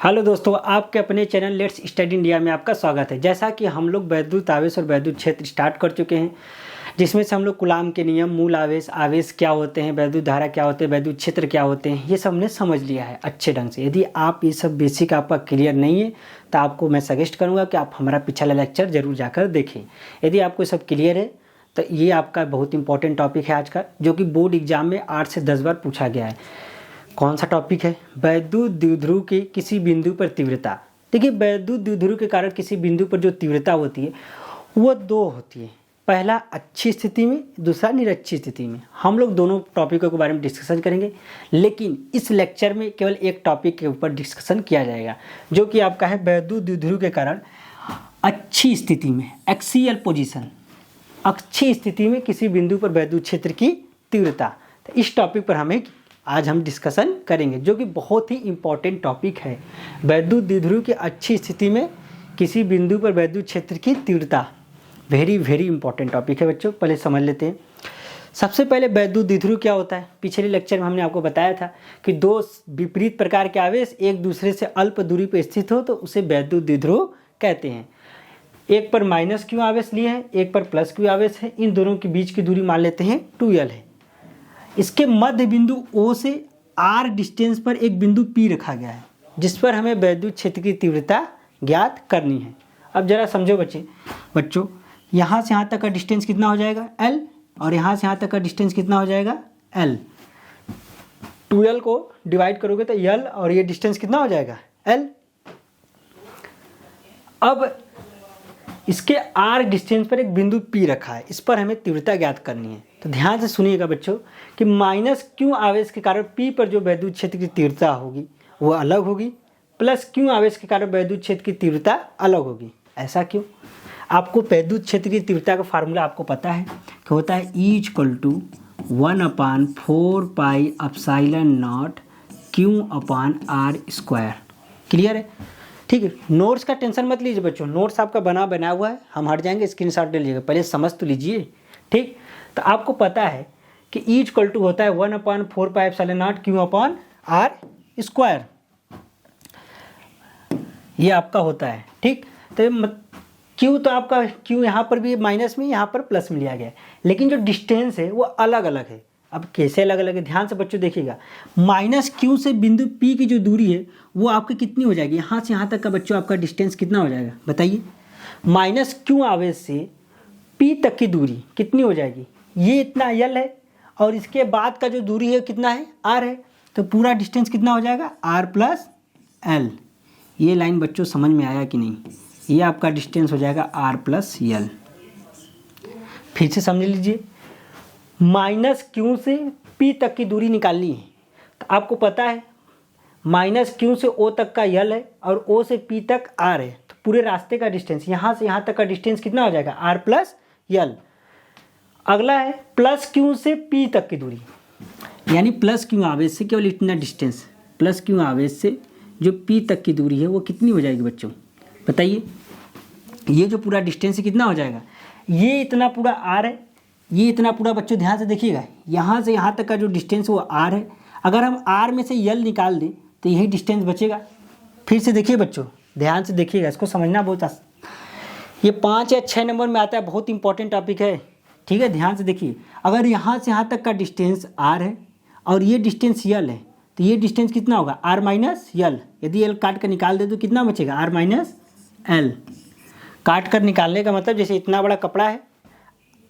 Hello दोस्तों, आपके अपने चैनल लेट्स स्टडी इंडिया में आपका स्वागत है। जैसा कि हम लोग वैद्युत आवेश और वैद्युत क्षेत्र स्टार्ट कर चुके हैं, जिसमें से हम लोग कूलाम के नियम, मूल आवेश, आवेश क्या होते हैं, वैद्युत धारा क्या होते हैं, वैद्युत क्षेत्र क्या होते हैं, ये सब हमने समझ लिया है अच्छे ढंग से। यदि आप ये सब बेसिक आपका क्लियर नहीं है तो आपको मैं सजेस्ट करूँगा कि आप हमारा पिछला लेक्चर जरूर जाकर देखें। यदि आपको ये सब क्लियर है तो ये आपका बहुत इंपॉर्टेंट टॉपिक है आज का, जो कि बोर्ड एग्जाम में 8 से 10 बार पूछा गया है। कौन सा टॉपिक है? वैद्युत द्विध्रुव की किसी बिंदु पर तीव्रता। देखिए, वैद्युत द्विध्रुव के कारण किसी बिंदु पर जो तीव्रता होती है वो दो होती है। पहला अच्छी स्थिति में, दूसरा निरक्षी स्थिति में। हम लोग दोनों टॉपिकों के बारे में डिस्कशन करेंगे, लेकिन इस लेक्चर में केवल एक टॉपिक के ऊपर डिस्कशन किया जाएगा, जो कि आपका है वैद्युत द्विध्रुव के कारण अच्छी स्थिति में, एक्सियल पोजीशन, अच्छी स्थिति में किसी बिंदु पर वैद्युत क्षेत्र की तीव्रता। तो इस टॉपिक पर आज हम डिस्कशन करेंगे, जो कि बहुत ही इंपॉर्टेंट टॉपिक है। वैद्युत द्विध्रुव की अच्छी स्थिति में किसी बिंदु पर वैद्युत क्षेत्र की तीव्रता, वेरी वेरी इंपॉर्टेंट टॉपिक है बच्चों। पहले समझ लेते हैं। सबसे पहले वैद्युत द्विध्रुव क्या होता है? पिछले लेक्चर में हमने आपको बताया था कि दो विपरीत प्रकार के आवेश एक दूसरे से अल्प दूरी पर स्थित हो तो उसे वैद्युत द्विध्रुव कहते हैं। एक पर माइनस क्यू आवेश लिए हैं, एक पर प्लस क्यू आवेश है। इन दोनों के बीच की दूरी मान लेते हैं 2l है। इसके मध्य बिंदु O से R डिस्टेंस पर एक बिंदु P रखा गया है, जिस पर हमें वैद्युत क्षेत्र की तीव्रता ज्ञात करनी है। अब जरा समझो बच्चों, यहाँ से यहाँ तक का डिस्टेंस कितना हो जाएगा? L, और यहाँ से यहाँ तक का डिस्टेंस कितना हो जाएगा? L। 2l को डिवाइड करोगे तो L, और ये डिस्टेंस कितना हो जाएगा? L। अब इसके R डिस्टेंस पर एक बिंदु P रखा है, इस पर हमें तीव्रता ज्ञात करनी है। तो ध्यान से सुनिएगा बच्चों कि माइनस क्यू आवेश के कारण P पर जो वैद्युत क्षेत्र की तीव्रता होगी वो अलग होगी, प्लस क्यू आवेश के कारण वैद्युत क्षेत्र की तीव्रता अलग होगी। ऐसा क्यों? आपको वैद्युत क्षेत्र की तीव्रता का फार्मूला आपको पता है कि होता है E=1/4πε0 Q/r²। क्लियर है? ठीक है। नोट्स का टेंशन मत लीजिए बच्चों, नोट्स आपका बना हुआ है, हम हट जाएंगे, स्क्रीनशॉट ले लीजिएगा। पहले समझ तो लीजिए। ठीक, तो आपको पता है कि E होता है 1/4πε0 Q/r²। ये आपका होता है। ठीक, तो Q तो आपका Q यहाँ पर भी माइनस में, यहाँ पर प्लस में लिया गया है, लेकिन जो डिस्टेंस है वो अलग अलग है। अब कैसे अलग अलग है? ध्यान से बच्चों देखिएगा। माइनस Q से बिंदु P की जो दूरी है वो आपकी कितनी हो जाएगी? यहाँ से यहाँ तक का बच्चों आपका डिस्टेंस कितना हो जाएगा? बताइए। माइनस Q आवेश से P तक की दूरी कितनी हो जाएगी? ये इतना L है, और इसके बाद का जो दूरी है कितना है? R है। तो पूरा डिस्टेंस कितना हो जाएगा? R+L। ये लाइन बच्चों समझ में आया कि नहीं? ये आपका डिस्टेंस हो जाएगा R+L। फिर से समझ लीजिए, माइनस Q से P तक की दूरी निकालनी है। तो आपको पता है माइनस Q से O तक का L है, और O से P तक R है। तो पूरे रास्ते का डिस्टेंस, यहाँ से यहाँ तक का डिस्टेंस कितना हो जाएगा? R+L। अगला है प्लस Q से P तक की दूरी, यानी प्लस Q आवेश से केवल इतना डिस्टेंस, प्लस Q आवेश से जो P तक की दूरी है वो कितनी हो जाएगी बच्चों? बताइए। ये जो पूरा डिस्टेंस है कितना हो जाएगा? ये इतना पूरा R है, ये इतना पूरा बच्चों ध्यान से देखिएगा, यहाँ से यहाँ तक का जो डिस्टेंस वो R है। अगर हम R में से L निकाल दें तो यही डिस्टेंस बचेगा। फिर से देखिए बच्चों, ध्यान से देखिएगा, इसको समझना बहुत ये 5 या 6 नंबर में आता है, बहुत इंपॉर्टेंट टॉपिक है। ठीक है, ध्यान से देखिए। अगर यहाँ से यहाँ तक का डिस्टेंस R है और ये डिस्टेंस L है, तो ये डिस्टेंस कितना होगा? R-L। यदि L काट कर निकाल दे तो कितना बचेगा? R-L। काट कर निकालने का मतलब, जैसे इतना बड़ा कपड़ा है,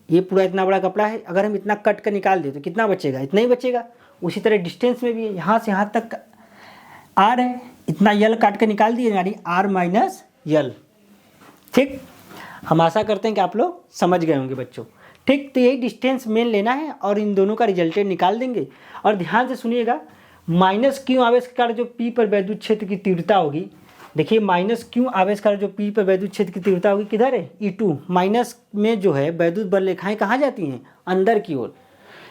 ये पूरा इतना बड़ा कपड़ा है, अगर हम इतना कट कर निकाल दे तो कितना बचेगा? इतना ही बचेगा। उसी तरह डिस्टेंस में भी है, यहाँ से यहाँ तक R है, इतना L काट कर निकाल दिए, यानी R-L। ठीक, हम आशा करते हैं कि आप लोग समझ गए होंगे बच्चों। ठीक, तो यही डिस्टेंस मेन लेना है और इन दोनों का रिजल्टेंट निकाल देंगे। और ध्यान से सुनिएगा, माइनस Q आवेश के कारण जो P पर वैद्युत क्षेत्र की तीव्रता होगी, देखिए माइनस Q आवेश का जो P पर वैद्युत क्षेत्र की तीव्रता होगी किधर है? E2। माइनस में जो है वैद्युत बल रेखाएं कहाँ जाती हैं? अंदर की ओर।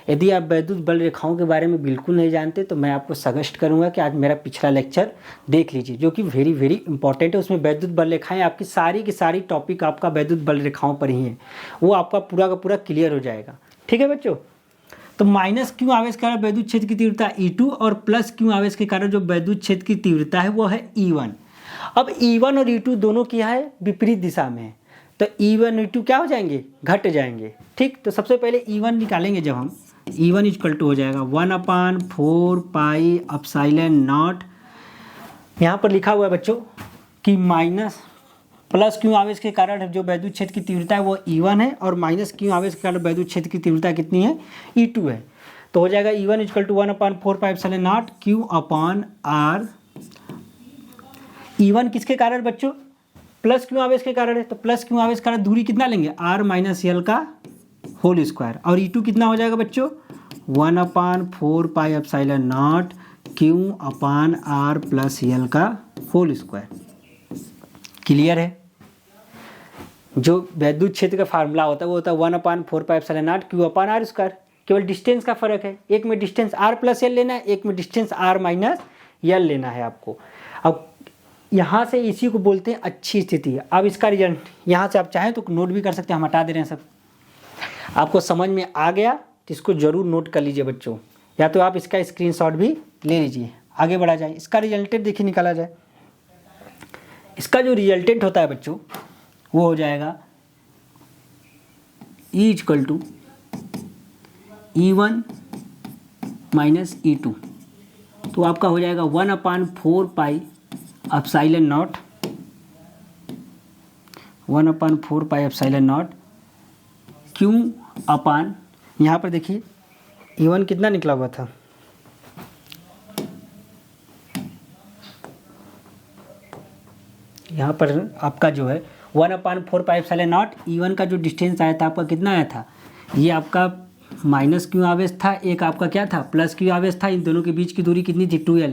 यदि आप वैद्युत बल रेखाओं के बारे में बिल्कुल नहीं जानते तो मैं आपको सजेस्ट करूंगा कि आज मेरा पिछला लेक्चर देख लीजिए, जो कि वेरी वेरी इंपॉर्टेंट है। उसमें वैद्युत बल रेखाएं आपकी सारी की सारी टॉपिक आपका वैद्युत बल रेखाओं पर ही है, वो आपका पूरा का पूरा क्लियर हो जाएगा। ठीक है बच्चों, तो माइनस क्यू आवेश के कारण वैद्युत क्षेत्र की तीव्रता E2 और प्लस क्यू आवेश के कारण जो वैद्युत क्षेत्र की तीव्रता है वो है E1। अब E1 और E2 दोनों क्या है, विपरीत दिशा में है, तो E1 E2 क्या हो जाएंगे, घट जाएंगे। ठीक, तो सबसे पहले E1 निकालेंगे जब हम, E1 इक्वल टू हो जाएगा 1/4 पाई एप्सिलॉन नॉट, यहाँ पर लिखा हुआ है बच्चों कि माइनस प्लस क्यू आवेश के कारण जो वैद्युत क्षेत्र की तीव्रता है वो E1 है और माइनस क्यू आवेश के कारण वैद्युत क्षेत्र की तीव्रता कितनी है, E2 है। तो हो जाएगा E1 equal to 1/4 pi epsilon naught Q upon R। E1 किसके कारण बच्चों, प्लस क्यू आवेश के कारण है, तो प्लस क्यू आवेश के कारण दूरी कितना लेंगे, R माइनस L का होल स्क्वायर, और E2 कितना हो जाएगा बच्चों 1/4 pi epsilon naught Q upon R plus L का होल स्क्वायर। क्लियर है। जो वैद्युत क्षेत्र का फार्मूला होता है वो होता है 1/4 pi epsilon naught Q upon R square, केवल डिस्टेंस का फर्क है, एक में डिस्टेंस R प्लस L लेना है, एक में डिस्टेंस R माइनस L लेना है आपको। अब यहाँ से इसी को बोलते हैं अच्छी स्थिति। अब इसका रिजल्ट यहाँ से आप चाहें तो नोट भी कर सकते हैं, हम हटा दे रहे हैं सब। आपको समझ में आ गया तो इसको जरूर नोट कर लीजिए बच्चों, या तो आप इसका स्क्रीनशॉट भी ले लीजिए। आगे बढ़ा जाए, इसका रिजल्टेंट देखिए निकाला जाए। इसका जो रिजल्टेंट होता है बच्चों वो हो जाएगा E equal to E1 minus E2, तो आपका हो जाएगा 1/4 pi epsilon not 1/4 pi epsilon naught Q अपान, यहाँ पर देखिए E1 कितना निकला हुआ था, यहाँ पर आपका जो है 1/4 पाई एप्सिलॉन नॉट E1 का जो डिस्टेंस आया था आपका कितना आया था, ये आपका माइनस क्यू आवेश था, एक आपका क्या था प्लस क्यू आवेश था, इन दोनों के बीच की दूरी कितनी थी 2L।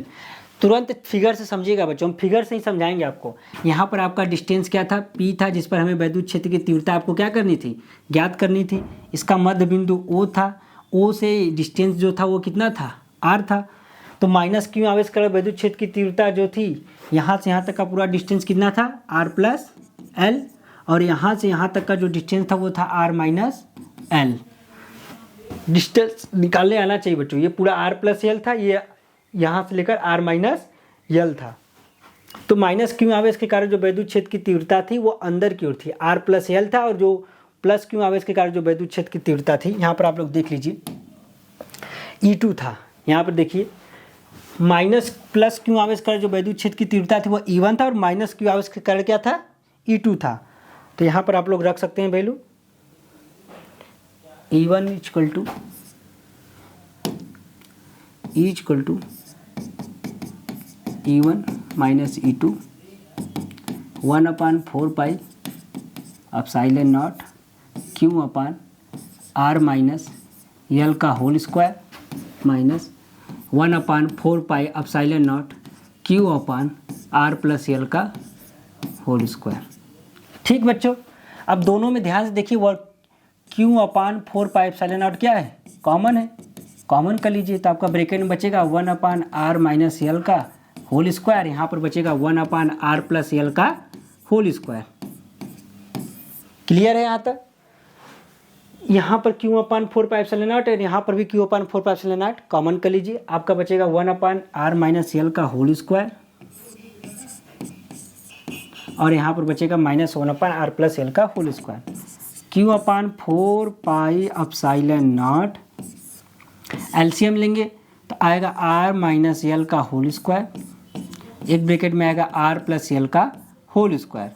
तुरंत फिगर से समझिएगा बच्चों, हम फिगर से ही समझाएंगे आपको। यहाँ पर आपका डिस्टेंस क्या था, P था, जिस पर हमें वैद्युत क्षेत्र की तीव्रता आपको क्या करनी थी, ज्ञात करनी थी। इसका मध्य बिंदु O था, O से डिस्टेंस जो था वो कितना था, R था। तो माइनस क्यू आवेश के कारण वैद्युत क्षेत्र की तीव्रता जो थी यहाँ से यहाँ तक का पूरा डिस्टेंस कितना था, R प्लस L, और यहाँ से यहाँ तक का जो डिस्टेंस था वो था R माइनस L। डिस्टेंस निकालने आना चाहिए बच्चों, ये पूरा R प्लस L था, ये यहाँ से लेकर R माइनस L था। तो माइनस क्यू आवेश के कारण जो वैद्युत क्षेत्र की तीव्रता थी वो अंदर की ओर थी, R प्लस L था, और जो प्लस क्यू आवेश के कारण जो वैद्युत क्षेत्र की तीव्रता थी यहाँ पर आप लोग देख लीजिए E2 था। यहाँ पर देखिए माइनस प्लस क्यू आवेश के कारण जो वैद्युत क्षेत्र की तीव्रता थी वो E1 था, और माइनस क्यू आवेश के कारण क्या था, E2 था। तो यहाँ पर आप लोग रख सकते हैं value E1 equal to E1 minus E2 1/4 pi epsilon naught Q upon R minus L का whole square minus 1/4 pi epsilon naught Q upon R plus L का होल स्क्वायर। ठीक बच्चों, अब दोनों में ध्यान से देखिए, work Q/4 pi epsilon not क्या है, कॉमन है, कॉमन कर लीजिए। तो आपका ब्रैकेट में बचेगा 1/R माइनस L का होल स्क्वायर, यहाँ पर बचेगा 1/R प्लस L का होल स्क्वायर। क्लियर है यहाँ तक। यहाँ पर Q/4 पाई एप्सिलॉन नॉट और यहाँ पर भी Q/4 pi epsilon naught common कर लीजिए, आपका बचेगा 1/R माइनस L का होल स्क्वायर, और यहाँ पर बचेगा माइनस 1/R प्लस L का whole square. Q/4 pi epsilon naught LCM लेंगे तो आएगा R माइनस L का होल स्क्वायर, एक ब्रैकेट में आएगा R प्लस L का होल स्क्वायर।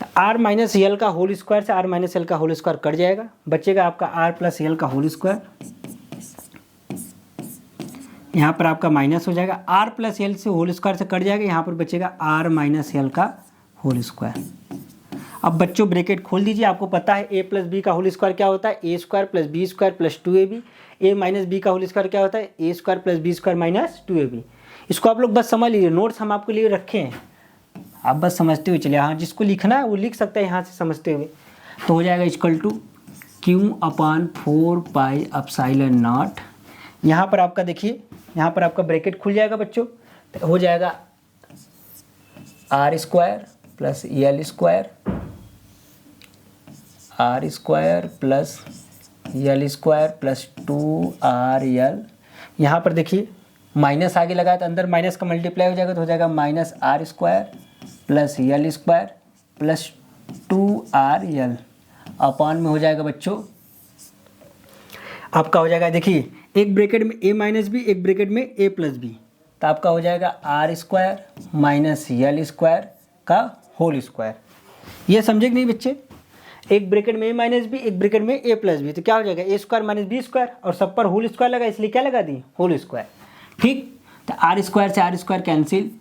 तो R माइनस L का होल स्क्वायर से R माइनस L का होल स्क्वायर कट जाएगा, बचेगा आपका R प्लस L का होल स्क्वायर। यहाँ पर आपका माइनस हो जाएगा, R प्लस L से होल स्क्वायर से कट जाएगा, यहाँ पर बचेगा R माइनस L का होल स्क्वायर। अब बच्चों ब्रैकेट खोल दीजिए, आपको पता है a प्लस बी का होल स्क्वायर क्या होता है, A square plus B square plus 2ab। A minus B का होल स्क्वायर क्या होता है, A square plus B square minus 2ab। इसको आप लोग बस समझ लीजिए, नोट्स हम आपके लिए रखे हैं, आप बस समझते हुए चलिए। हाँ, जिसको लिखना है वो लिख सकता है यहाँ से समझते हुए। तो हो जाएगा equal to Q/4 pi epsilon naught, यहाँ पर आपका देखिए, यहाँ पर आपका ब्रैकेट खुल जाएगा बच्चों, तो हो जाएगा R square plus L square, R square plus L square plus 2RL। यहाँ पर देखिए माइनस आगे लगाया तो अंदर माइनस का मल्टीप्लाई हो जाएगा तो हो जाएगा minus R square plus L square plus 2RL upon में हो जाएगा बच्चों आपका हो जाएगा, देखिए एक ब्रैकेट में a माइनस बी, एक ब्रैकेट में a प्लस बी, तो आपका हो जाएगा R square minus L square का होल स्क्वायर। ये समझे कि नहीं बच्चे? एक ब्रैकेट में a माइनस बी, एक ब्रैकेट में a प्लस बी, तो क्या हो जाएगा a square minus B square, और सब पर होल स्क्वायर लगा इसलिए क्या लगा दी होल स्क्वायर। ठीक, तो आर स्क्वायर से R square cancel,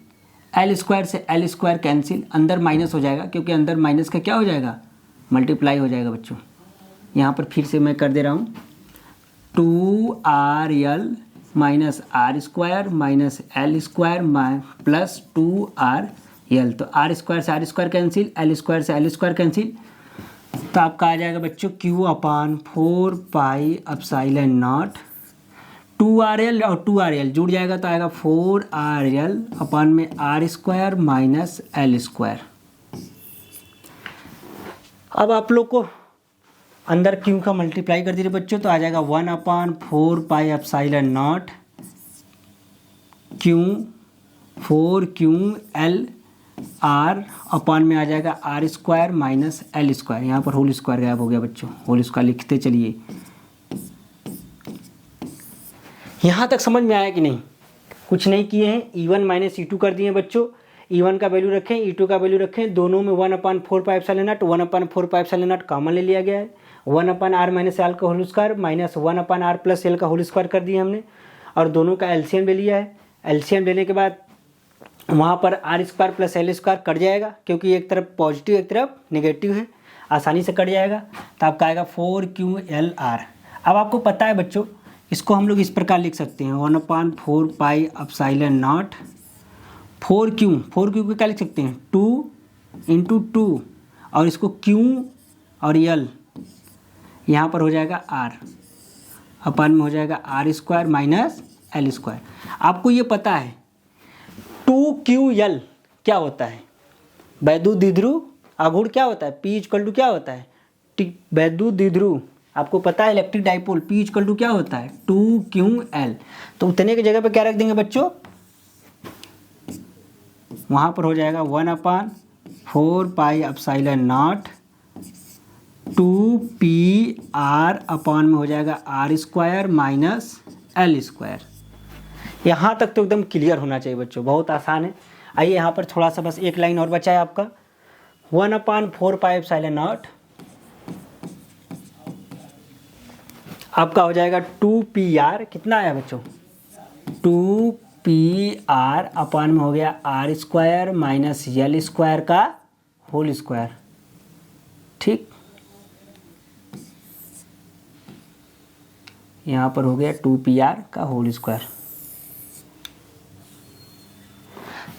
L square से एल स्क्वायर कैंसिल, अंदर माइनस हो जाएगा क्योंकि अंदर माइनस का क्या हो जाएगा मल्टीप्लाई हो जाएगा बच्चों। यहाँ पर फिर से मैं कर दे रहा हूँ 2RL minus R square minus L square plus 2RL, तो आर स्क्वायर से R square cancel, L square से एल स्क्वायर कैंसिल, तो आपका आ जाएगा बच्चों Q upon 4 pi epsilon naught 2RL और 2RL जुड़ जाएगा तो आएगा 4RL अपान में R square minus L square. अब आप लोग को अंदर Q का मल्टीप्लाई कर दीजिए बच्चों तो आ जाएगा 1 upon 4 pi epsilon naught Q 4QL R upon में आ जाएगा R square minus L square. यहाँ पर होल स्क्वायर गायब हो गया बच्चों, होल स्क्वायर लिखते चलिए। यहाँ तक समझ में आया कि नहीं? कुछ नहीं किए हैं, E1 माइनस E2 कर दिए बच्चों। E1 का वैल्यू रखें, E2 का वैल्यू रखें, दोनों में 1 upon 4 pi epsilon naught 1 upon 4 pi epsilon naught common ले लिया गया है। 1 अपान आर माइनस एल का whole square minus 1 upon R plus L का होल स्क्वायर कर दिया हमने, और दोनों का एलसीएम ले लिया है। एलसीएम लेने के बाद वहाँ पर R square plus L square cut जाएगा क्योंकि एक तरफ पॉजिटिव एक तरफ नेगेटिव है, आसानी से कट जाएगा, तो आपका आएगा 4QLR। अब आपको पता है बच्चों इसको हम लोग इस प्रकार लिख सकते हैं 1 upon 4 pi epsilon not 4Q को क्या लिख सकते हैं 2 इंटू 2, और इसको Q और L यहाँ पर हो जाएगा R अपान में हो जाएगा R square minus L square. आपको ये पता है 2QL क्या होता है, वैद्युत द्विध्रुव आघूर्ण क्या होता है, P इक्वल टू क्या होता है वैद्युत द्विध्रुव, आपको पता है electric dipole P equal to क्या होता है 2QL। तो उतने की जगह पे क्या रख देंगे बच्चों, वहाँ पर हो जाएगा 1 upon 4 pi epsilon not 2PR अपान में हो जाएगा R square minus L square. यहाँ तक तो एकदम क्लियर होना चाहिए बच्चों, बहुत आसान है। आइए यहाँ पर थोड़ा सा बस एक लाइन और बचा है आपका 1 अपान 4 पाई एप्सिलॉन नॉट आपका हो जाएगा 2PR, कितना आया बच्चों 2PR अपान में हो गया R square minus L square का होल स्क्वायर। ठीक, यहाँ पर हो गया 2PR का होल स्क्वायर।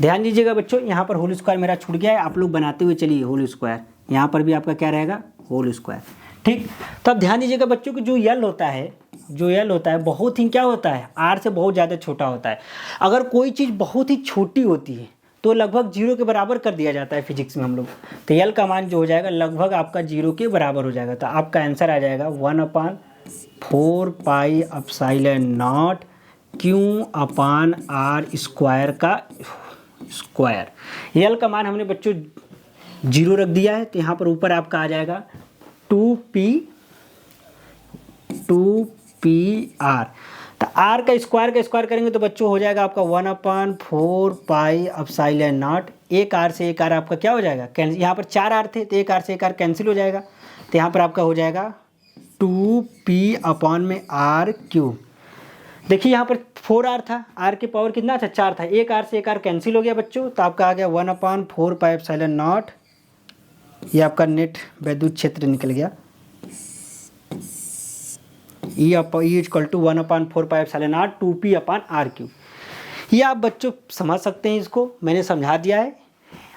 ध्यान दीजिएगा बच्चों यहाँ पर होल स्क्वायर मेरा छूट गया है, आप लोग बनाते हुए चलिए होल स्क्वायर, यहाँ पर भी आपका क्या रहेगा होल स्क्वायर। ठीक, तो अब ध्यान दीजिएगा बच्चों कि जो यल होता है बहुत ही क्या होता है आर से बहुत ज़्यादा छोटा होता है। अगर कोई चीज़ बहुत ही छोटी होती है तो लगभग 0 के बराबर कर दिया जाता है फिजिक्स में हम लोग, तो यल का मान जो हो जाएगा लगभग आपका 0 के बराबर हो जाएगा। तो आपका आंसर आ जाएगा 1 upon 4 pi epsilon naught Q upon R square का स्क्वायर। यल का मान हमने बच्चों 0 रख दिया है, तो यहाँ पर ऊपर आपका आ जाएगा 2PR। तो आर का स्क्वायर करेंगे तो बच्चों हो जाएगा आपका 1 अपान 4 पाई एप्सिलॉन नॉट, एक आर से एक आर आपका क्या हो जाएगा कैंसिल, यहाँ पर 4 आर थे तो एक आर से एक आर कैंसिल हो जाएगा, तो यहाँ पर आपका हो जाएगा 2P अपान में RQ। देखिए यहाँ पर 4R था, R की पावर कितना था 4 था, एक आर से एक आर कैंसिल हो गया बच्चों, तो आपका आ गया 1 अपान 4 पाई एप्सिलॉन नॉट, ये आपका नेट वैद्युत क्षेत्र निकल गया E equal to 1 upon 4 pi epsilon naught 2P upon RQ। ये आप बच्चों समझ सकते हैं, इसको मैंने समझा दिया है।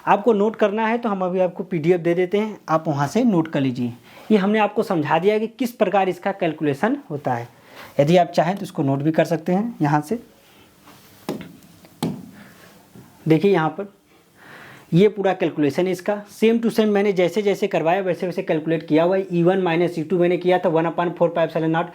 आपको नोट करना है तो हम अभी आपको PDF दे देते हैं, आप वहाँ से नोट कर लीजिए। ये हमने आपको समझा दिया है कि किस प्रकार इसका कैलकुलेशन होता है। यदि आप चाहें तो इसको नोट भी कर सकते हैं यहाँ से। देखिए यहाँ पर ये पूरा कैलकुलेशन है इसका, सेम टू सेम मैंने जैसे जैसे करवाया वैसे वैसे कैलकुलेट किया हुआ है। E1 माइनस E2 मैंने किया था 1/4πε0।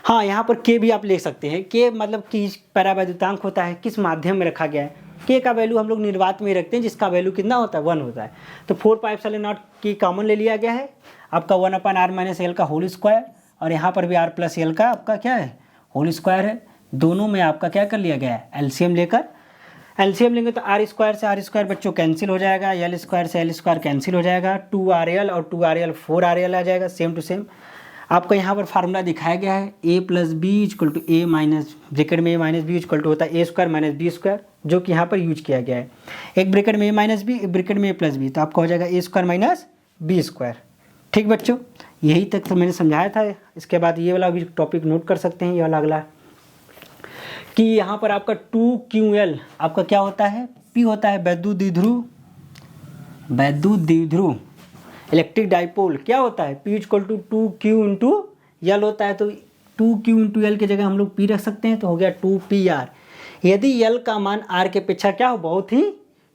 हाँ, यहाँ पर के भी आप ले सकते हैं। के मतलब किस परावैद्युतांक होता है, किस माध्यम में रखा गया है। के का वैल्यू हम लोग निर्वात में रखते हैं जिसका वैल्यू कितना होता है 1 होता है। तो 4πε0 की कॉमन ले लिया गया है आपका 1/r - l का होल स्क्वायर, और यहाँ पर भी r + l का आपका क्या है होल स्क्वायर है। दोनों में आपका क्या कर लिया गया है एलसीएम लेकर, एलसीएम लेंगे तो r स्क्वायर से r स्क्वायर बच्चों कैंसिल हो जाएगा, l स्क्वायर से l स्क्वायर कैंसिल हो जाएगा, 2rl और 2rl 4rl आ जाएगा सेम टू सेम। आपका यहाँ पर फार्मूला दिखाया गया है a + b = a minus bracket में a - b = होता है a² - b², जो कि यहाँ पर यूज किया गया है। एक ब्रैकेट में a - b, एक ब्रैकेट में a + b, तो आपका हो जाएगा a² - b²। ठीक बच्चों, यही तक तो मैंने समझाया था। इसके बाद ये वाला भी टॉपिक नोट कर सकते हैं, ये वाला अगला कि यहाँ पर आपका 2ql आपका क्या होता है, p होता है वैद्युत द्विध्रुव इलेक्ट्रिक डाइपोल। क्या होता है p = 2q × l होता है, तो 2q × l की जगह हम लोग p रख सकते हैं, तो हो गया 2pr। यदि l का मान r के अपेक्षा क्या हो, बहुत ही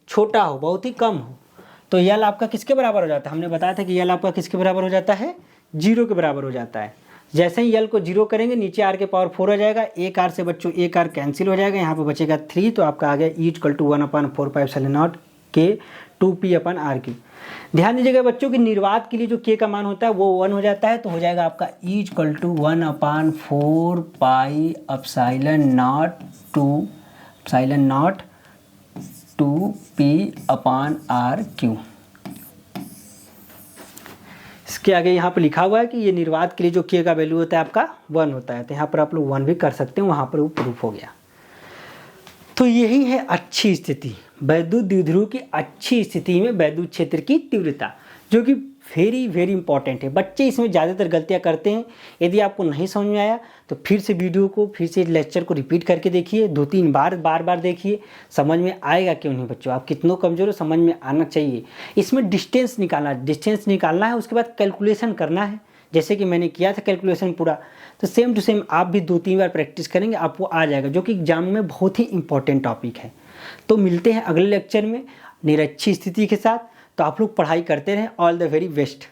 छोटा हो, बहुत ही कम हो, तो l आपका किसके बराबर हो जाता है। हमने बताया था कि l आपका किसके बराबर हो जाता है, 0 के बराबर हो जाता है। जैसे ही l को 0 करेंगे नीचे r के पावर 4 हो जाएगा, एक r से बच्चों एक r कैंसिल हो जाएगा, यहाँ पे बचेगा 3, तो आपका आ गया E = 1/4πε0 के 2p/r3। ध्यान दीजिएगा बच्चों कि निर्वात के लिए जो k का मान होता है वो 1 हो जाता है, तो हो जाएगा आपका E = 1/4πε0 2p/r3। इसके आगे यहाँ पर लिखा हुआ है कि ये निर्वात के लिए जो k का वैल्यू होता है आपका 1 होता है, तो यहाँ पर आप लोग 1 भी कर सकते हैं, वहाँ पर वो प्रूफ हो गया। तो यही है अच्छी स्थिति, वैद्युत द्विध्रुव की अच्छी स्थिति में वैद्युत क्षेत्र की तीव्रता, जो कि वेरी वेरी इंपॉर्टेंट है। बच्चे इसमें ज़्यादातर गलतियाँ करते हैं। यदि आपको नहीं समझ में आया तो फिर से वीडियो को, फिर से लेक्चर को रिपीट करके देखिए, 2-3 बार देखिए, समझ में आएगा क्यों नहीं बच्चों। आप कितनों कमज़ोर हो, समझ में आना चाहिए। इसमें डिस्टेंस निकालना है, उसके बाद कैलकुलेशन करना है, जैसे कि मैंने किया था कैलकुलेशन पूरा। तो सेम टू सेम आप भी 2-3 बार प्रैक्टिस करेंगे, आपको आ जाएगा, जो कि एग्जाम में बहुत ही इंपॉर्टेंट टॉपिक है। तो मिलते हैं अगले लेक्चर में निरक्षी स्थिति के साथ। तो आप लोग पढ़ाई करते रहें। All the very best.